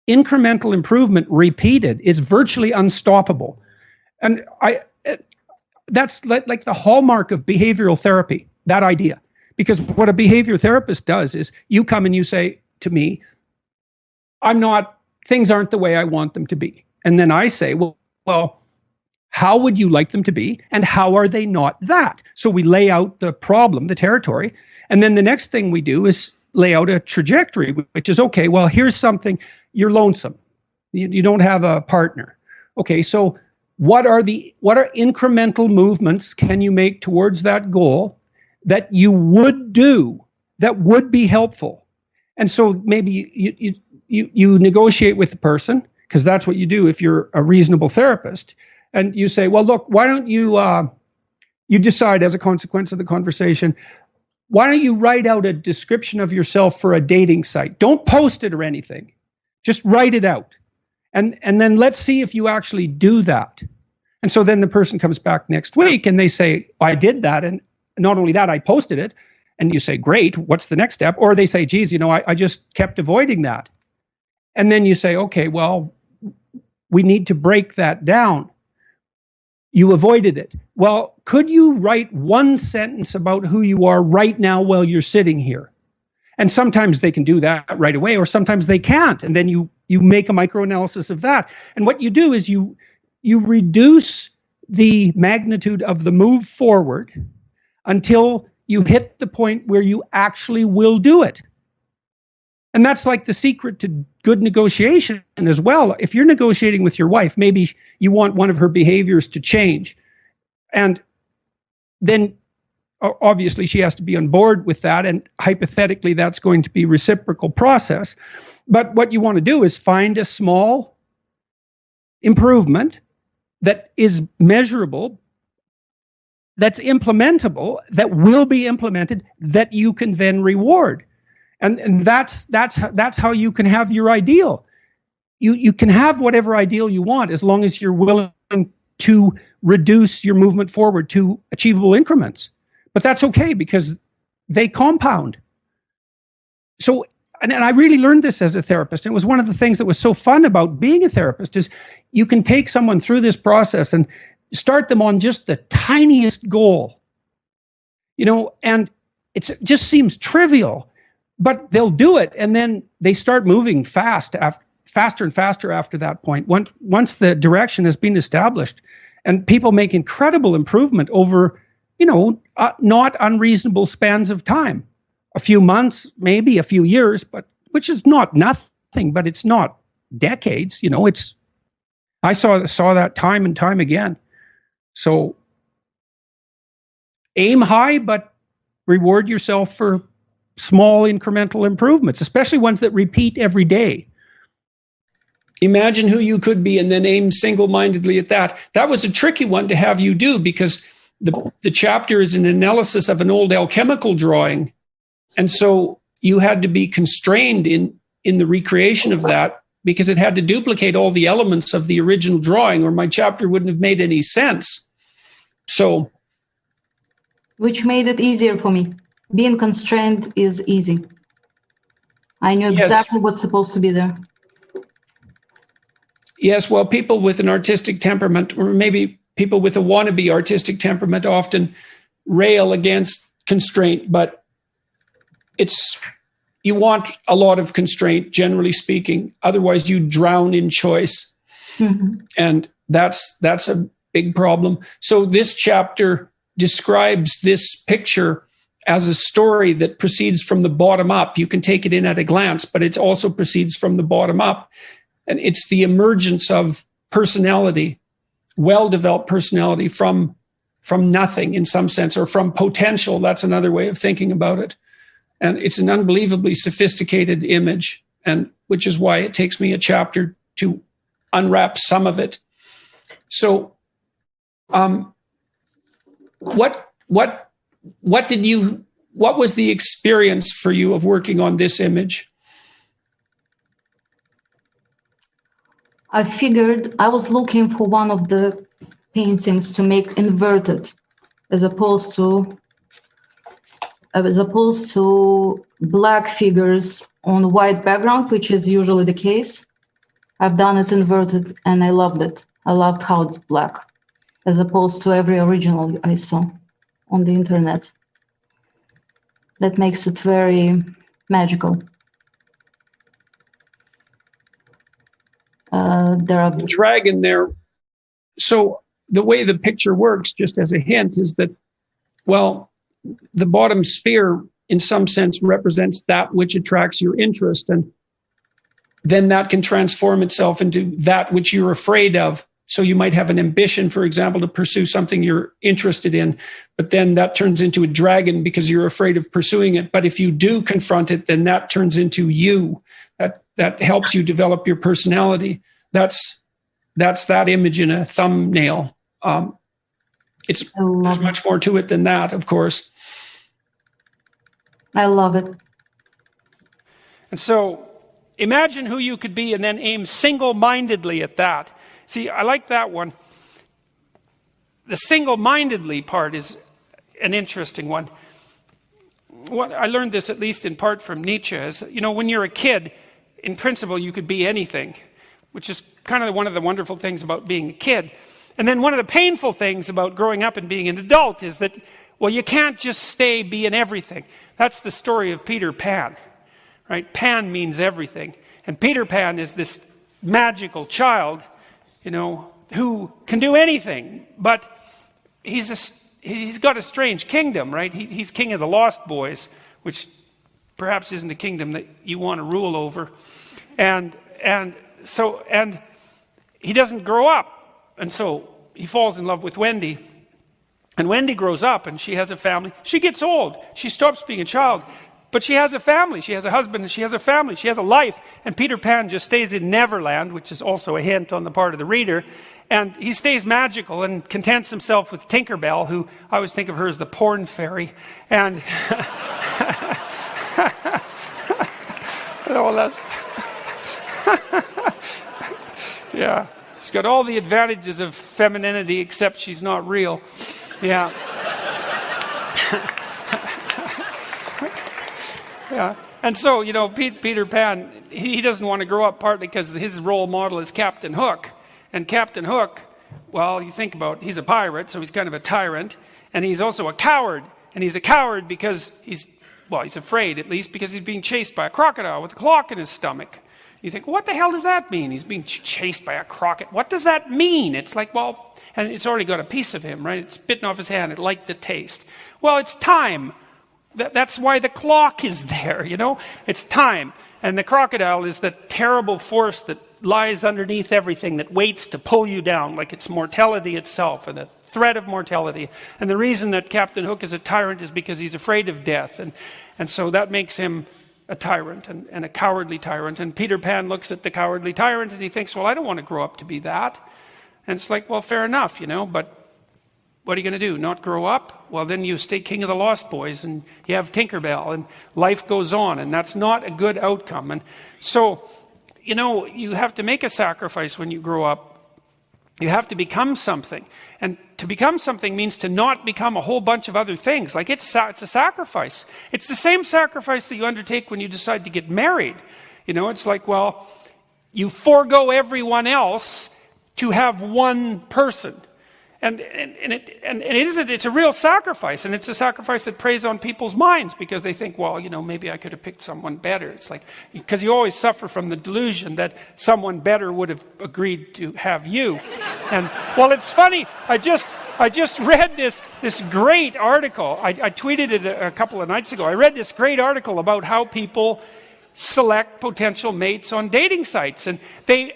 incremental improvement repeated is virtually unstoppable. And that's like the hallmark of behavioral therapy, that idea. Because what a behavior therapist does is you come and you say to me, things aren't the way I want them to be. And then I say, well, how would you like them to be? And how are they not that? So we lay out the problem, the territory. And then the next thing we do is lay out a trajectory, which is, okay, well, here's something. You're lonesome. You don't have a partner. Okay, so what are incremental movements can you make towards that goal that you would do that would be helpful? And so maybe you negotiate with the person, because that's what you do if you're a reasonable therapist. And you say, well, look, why don't you decide as a consequence of the conversation, why don't you write out a description of yourself for a dating site? Don't post it or anything. Just write it out. And then let's see if you actually do that. And so then the person comes back next week and they say, I did that. And not only that, I posted it. And you say, great, what's the next step? Or they say, geez, I just kept avoiding that. And then you say, okay, well, we need to break that down. You avoided it. Well, could you write one sentence about who you are right now while you're sitting here? And sometimes they can do that right away, or sometimes they can't. And then you make a microanalysis of that. And what you do is you reduce the magnitude of the move forward until you hit the point where you actually will do it. And that's like the secret to good negotiation as well. If you're negotiating with your wife, maybe you want one of her behaviors to change. And then obviously she has to be on board with that. And hypothetically, that's going to be a reciprocal process. But what you want to do is find a small improvement that is measurable, that's implementable, that will be implemented, that you can then reward. And that's how you can have your ideal. You can have whatever ideal you want as long as you're willing to reduce your movement forward to achievable increments. But that's okay, because they compound. So, and I really learned this as a therapist. It was one of the things that was so fun about being a therapist is you can take someone through this process and start them on just the tiniest goal. And it just seems trivial. But they'll do it, and then they start moving faster and faster after that point, once the direction has been established. And people make incredible improvement over, not unreasonable spans of time. A few months, maybe a few years, but which is not nothing, but it's not decades. I saw that time and time again. So aim high, but reward yourself for small incremental improvements, especially ones that repeat every day. Imagine who you could be and then aim single-mindedly at that. That was a tricky one to have you do, because the chapter is an analysis of an old alchemical drawing. And so you had to be constrained in the recreation of that, because it had to duplicate all the elements of the original drawing, or my chapter wouldn't have made any sense. So, which made it easier for me. Being constrained is easy. I knew exactly what's supposed to be there. Yes, well, people with an artistic temperament, or maybe people with a wannabe artistic temperament, often rail against constraint, but you want a lot of constraint, generally speaking. Otherwise, you drown in choice. Mm-hmm. And that's a big problem. So this chapter describes this picture as a story that proceeds from the bottom up. You can take it in at a glance, but it also proceeds from the bottom up. And it's the emergence of personality, well-developed personality from from nothing in some sense, or from potential. That's another way of thinking about it. And it's an unbelievably sophisticated image, and which is why it takes me a chapter to unwrap some of it. So, what was the experience for you of working on this image? I figured I was looking for one of the paintings to make inverted, as opposed to black figures on white background, which is usually the case. I've done it inverted, and I loved it. I loved how it's black, as opposed to every original I saw on the internet. That makes it very magical. There are the dragon there. So the way the picture works, just as a hint, is that, well, the bottom sphere in some sense represents that which attracts your interest, and then that can transform itself into that which you're afraid of. So you might have an ambition, for example, to pursue something you're interested in, but then that turns into a dragon because you're afraid of pursuing it. But if you do confront it, then that turns into you. That helps you develop your personality. That's that image in a thumbnail. There's much more to it than that, of course. I love it. And so imagine who you could be and then aim single-mindedly at that. See, I like that one. The single-mindedly part is an interesting one. What I learned this, at least in part, from Nietzsche, is, when you're a kid, in principle, you could be anything, which is kind of one of the wonderful things about being a kid. And then one of the painful things about growing up and being an adult is that, well, you can't just stay being everything. That's the story of Peter Pan, right? Pan means everything. And Peter Pan is this magical child, who can do anything, but he's got a strange kingdom, right? He's king of the Lost Boys, which perhaps isn't a kingdom that you want to rule over. And he doesn't grow up. And so he falls in love with Wendy. And Wendy grows up and she has a family. She gets old. She stops being a child. But she has a family. She has a husband and she has a family. She has a life. And Peter Pan just stays in Neverland, which is also a hint on the part of the reader. And he stays magical and contents himself with Tinkerbell, who I always think of her as the porn fairy. And yeah, she's got all the advantages of femininity, except she's not real. Yeah. Yeah. And so, Peter Pan, he doesn't want to grow up, partly because his role model is Captain Hook. And Captain Hook, well, you think about it, he's a pirate, so he's kind of a tyrant. And he's also a coward. And he's a coward because he's afraid, at least, because he's being chased by a crocodile with a clock in his stomach. You think, what the hell does that mean? He's being chased by a crocodile. What does that mean? It's like, well, and it's already got a piece of him, right? It's bitten off his hand. It liked the taste. Well, it's time. That's why the clock is there, It's time. And the crocodile is the terrible force that lies underneath everything, that waits to pull you down, like it's mortality itself, and the threat of mortality. And the reason that Captain Hook is a tyrant is because he's afraid of death. And so that makes him a tyrant and a cowardly tyrant. And Peter Pan looks at the cowardly tyrant and he thinks, well, I don't want to grow up to be that. And it's like, well, fair enough, but what are you going to do? Not grow up? Well, then you stay king of the Lost Boys and you have Tinkerbell and life goes on, and that's not a good outcome. And so, you have to make a sacrifice when you grow up. You have to become something. And to become something means to not become a whole bunch of other things. Like it's a sacrifice. It's the same sacrifice that you undertake when you decide to get married. It's like, well, you forego everyone else to have one person. And it's a real sacrifice, and it's a sacrifice that preys on people's minds because they think, well, maybe I could have picked someone better. It's like, because you always suffer from the delusion that someone better would have agreed to have you. And well, it's funny. I just read this great article. I tweeted it a couple of nights ago. I read this great article about how people select potential mates on dating sites, and they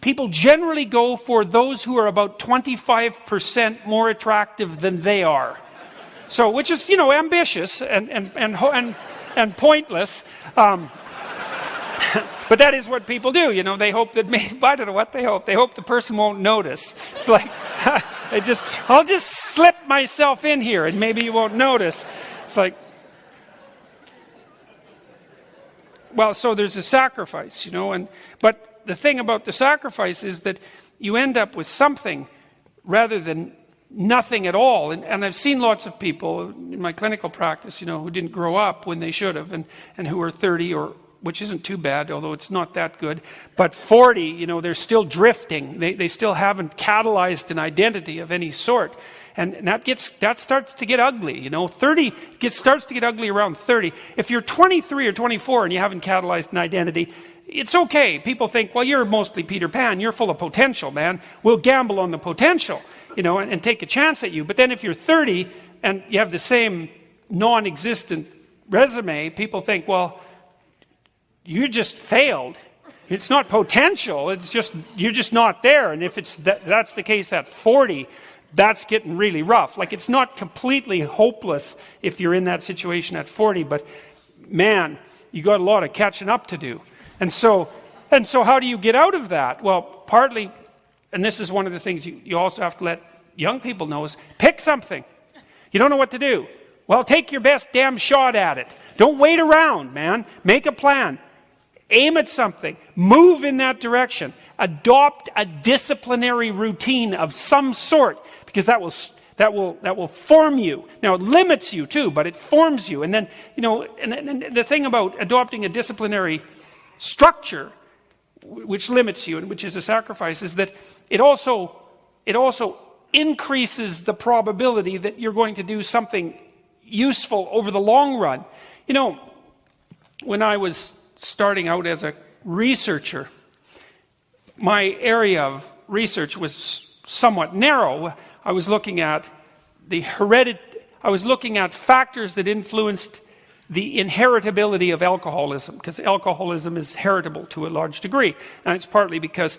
people generally go for those who are about 25% more attractive than they are. So, which is, ambitious and pointless. But that is what people do, they hope that I don't know what they hope. They hope the person won't notice. It's like, I'll just slip myself in here and maybe you won't notice. It's like, well, so there's a sacrifice, but the thing about the sacrifice is that you end up with something rather than nothing at all. And I've seen lots of people in my clinical practice, who didn't grow up when they should have, and who are 30 which isn't too bad, although it's not that good. But 40, they're still drifting. They still haven't catalyzed an identity of any sort. And that starts to get ugly, 30 starts to get ugly around 30. If you're 23 or 24 and you haven't catalyzed an identity, it's okay. People think, well, you're mostly Peter Pan. You're full of potential, man. We'll gamble on the potential, and take a chance at you. But then if you're 30 and you have the same non-existent resume, people think, well, you just failed. It's not potential. It's just, you're just not there. And if that's the case at 40, that's getting really rough. Like, it's not completely hopeless if you're in that situation at 40, but man, you got a lot of catching up to do. And so how do you get out of that? Well, partly, and this is one of the things you also have to let young people know, is pick something. You don't know what to do. Well, take your best damn shot at it. Don't wait around, man. Make a plan. Aim at something. Move in that direction. Adopt a disciplinary routine of some sort, because that will form you. Now, it limits you too, but it forms you. And then, and the thing about adopting a disciplinary structure, which limits you and which is a sacrifice, is that it also increases the probability that you're going to do something useful over the long run. When I was starting out as a researcher, my area of research was somewhat narrow. I was looking at factors that influenced the inheritability of alcoholism, because alcoholism is heritable to a large degree. And it's partly because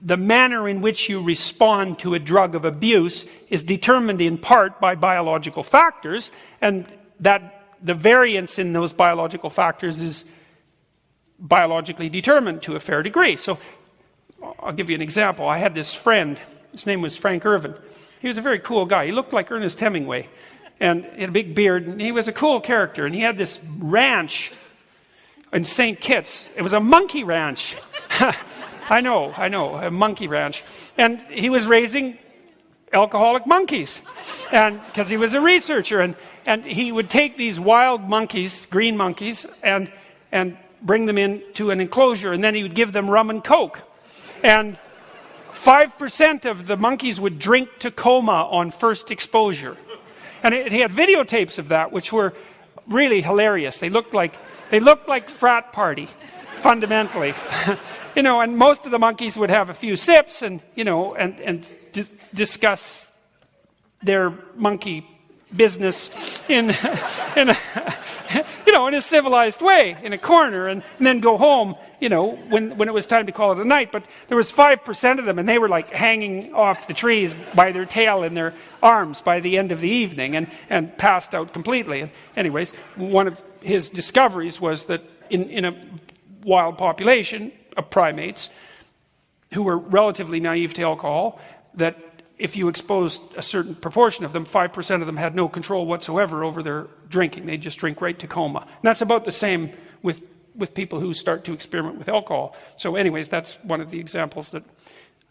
the manner in which you respond to a drug of abuse is determined in part by biological factors, and that the variance in those biological factors is biologically determined to a fair degree. So I'll give you an example. I had this friend, his name was Frank Irvin. He was a very cool guy. He looked like Ernest Hemingway, and he had a big beard, and he was a cool character, and he had this ranch in St. Kitts. It was a monkey ranch. I know, a monkey ranch. And he was raising alcoholic monkeys, and because he was a researcher, and he would take these wild monkeys, green monkeys, and bring them into an enclosure, and then he would give them rum and coke. And 5% of the monkeys would drink to coma on first exposure. And he had videotapes of that, which were really hilarious. They looked like frat party, fundamentally. And most of the monkeys would have a few sips and discuss their monkey business in a civilized way, in a corner, and then go home, when it was time to call it a night. But there was 5% of them, and they were like hanging off the trees by their tail in their arms by the end of the evening, and passed out completely. And anyways, one of his discoveries was that in a wild population of primates who were relatively naive to alcohol, that if you exposed a certain proportion of them, 5% of them had no control whatsoever over their drinking. They just drink right to coma. And that's about the same with people who start to experiment with alcohol. So anyways, that's one of the examples that,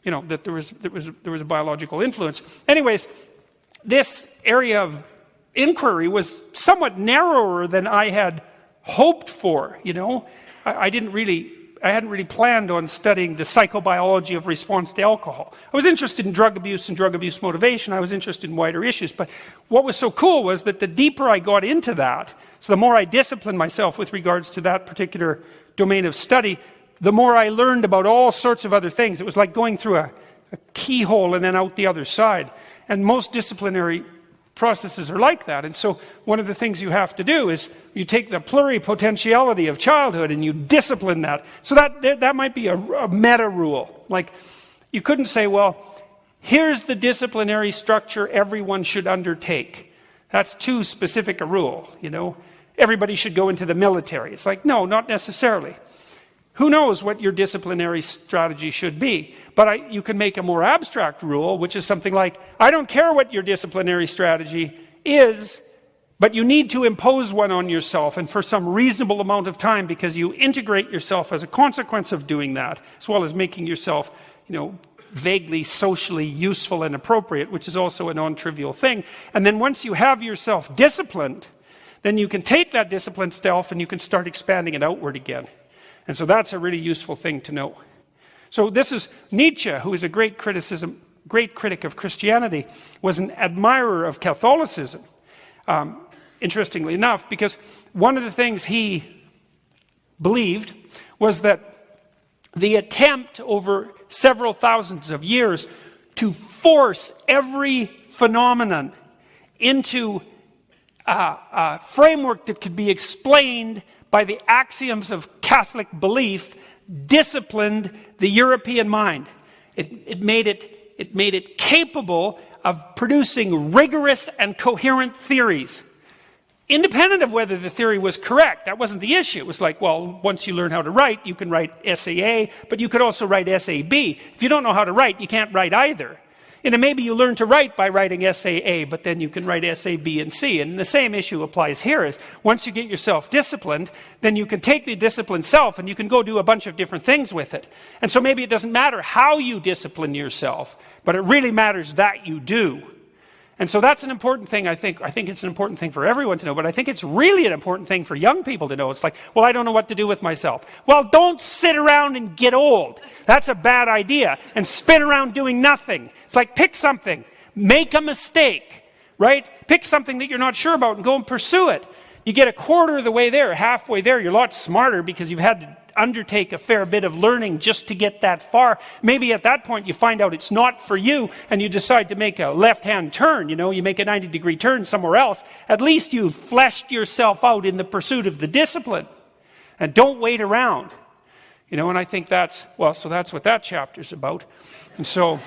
that there was a biological influence. Anyways, this area of inquiry was somewhat narrower than I had hoped for, I hadn't really planned on studying the psychobiology of response to alcohol. I was interested in drug abuse and drug abuse motivation. I was interested in wider issues. But what was so cool was that the deeper I got into that, so the more I disciplined myself with regards to that particular domain of study, the more I learned about all sorts of other things. It was like going through a keyhole and then out the other side. And most disciplinary processes are like that. And so one of the things you have to do is you take the pluripotentiality of childhood and you discipline that. So that might be a meta rule. Like, you couldn't say, well, here's the disciplinary structure everyone should undertake. That's too specific a rule, you know. Everybody should go into the military. It's like, no, not necessarily. Who knows what your disciplinary strategy should be? But you can make a more abstract rule, which is something like, I don't care what your disciplinary strategy is, but you need to impose one on yourself, and for some reasonable amount of time, because you integrate yourself as a consequence of doing that, as well as making yourself, you know, vaguely socially useful and appropriate, which is also a non-trivial thing. And then once you have yourself disciplined, then you can take that disciplined self and you can start expanding it outward again. And so that's a really useful thing to know. So this is Nietzsche, who is a great critic of Christianity, was an admirer of Catholicism, interestingly enough, because one of the things he believed was that the attempt over several thousands of years to force every phenomenon into a framework that could be explained by the axioms of Catholic belief disciplined the European mind. It made it capable of producing rigorous and coherent theories, independent of whether the theory was correct. That wasn't the issue. It was like, well, once you learn how to write, you can write SAA, but you could also write SAB. If you don't know how to write, you can't write either. And then maybe you learn to write by writing SAA, but then you can write SAB and C. And the same issue applies here, is once you get yourself disciplined, then you can take the disciplined self and you can go do a bunch of different things with it. And so maybe it doesn't matter how you discipline yourself, but it really matters that you do. And so that's an important thing, I think. I think it's an important thing for everyone to know, but I think it's really an important thing for young people to know. It's like, well, I don't know what to do with myself. Well, don't sit around and get old. That's a bad idea. And spin around doing nothing. It's like, pick something. Make a mistake, right? Pick something that you're not sure about and go and pursue it. You get a quarter of the way there, halfway there, you're a lot smarter because you've had to undertake a fair bit of learning just to get that far. Maybe at that point you find out it's not for you and you decide to make a left-hand turn, you know, you make a 90-degree turn somewhere else. At least you've fleshed yourself out in the pursuit of the discipline. And don't wait around. You know, and I think that's what that chapter's about. And so